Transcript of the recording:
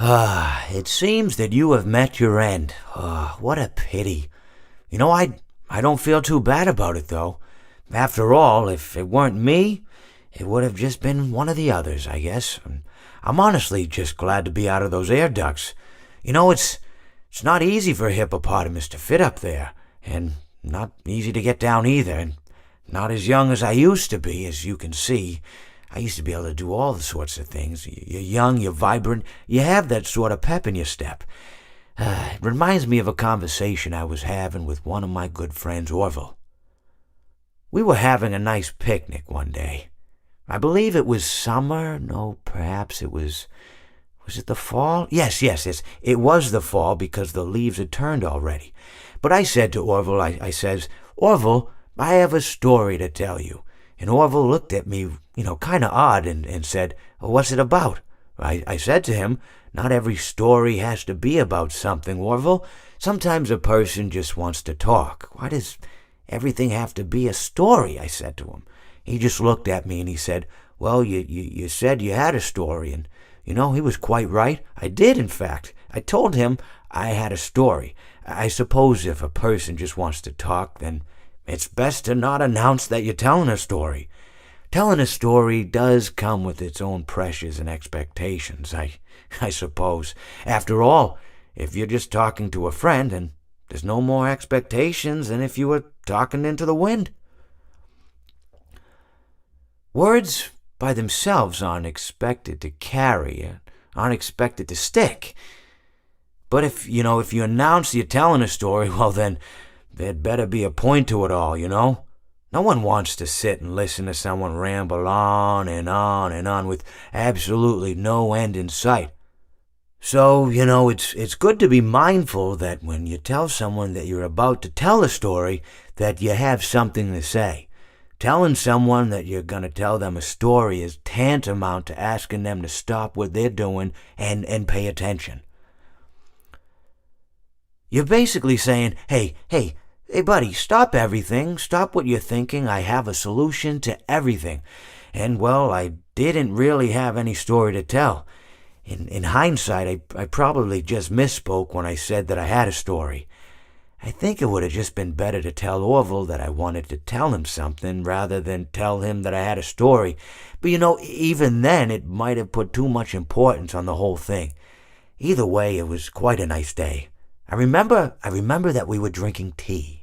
It seems that you have met your end. What a pity. I don't feel too bad about it, though. After all, if it weren't me, it would have just been one of the others, I guess. I'm honestly just glad to be out of those air ducts. It's not easy for a hippopotamus to fit up there, and not easy to get down either, and not as young as I used to be, as you can see. I used to be able to do all the sorts of things. You're young, you're vibrant, you have that sort of pep in your step. It reminds me of a conversation I was having with one of my good friends, Orville. We were having a nice picnic one day. I believe it was summer. No, perhaps it was... Was it the fall? Yes. It was the fall because the leaves had turned already. But I said to Orville, I says, Orville, I have a story to tell you. And Orville looked at me, kind of odd and said, what's it about? I said to him, not every story has to be about something, Orville. Sometimes a person just wants to talk. Why does everything have to be a story? I said to him. He just looked at me and he said, well, you said you had a story, and he was quite right. I did, in fact. I told him I had a story. I suppose if a person just wants to talk, then it's best to not announce that you're telling a story. Telling a story does come with its own pressures and expectations, I suppose. After all, if you're just talking to a friend, then there's no more expectations than if you were talking into the wind. Words by themselves aren't expected to carry, aren't expected to stick. But if you announce you're telling a story, well then, there'd better be a point to it all, No one wants to sit and listen to someone ramble on and on and on with absolutely no end in sight. So, it's good to be mindful that when you tell someone that you're about to tell a story, that you have something to say. Telling someone that you're going to tell them a story is tantamount to asking them to stop what they're doing and pay attention. You're basically saying, hey, buddy, stop everything. Stop what you're thinking. I have a solution to everything. And, well, I didn't really have any story to tell. In hindsight, I probably just misspoke when I said that I had a story. I think it would have just been better to tell Orville that I wanted to tell him something rather than tell him that I had a story. But even then, it might have put too much importance on the whole thing. Either way, it was quite a nice day. I remember that we were drinking tea.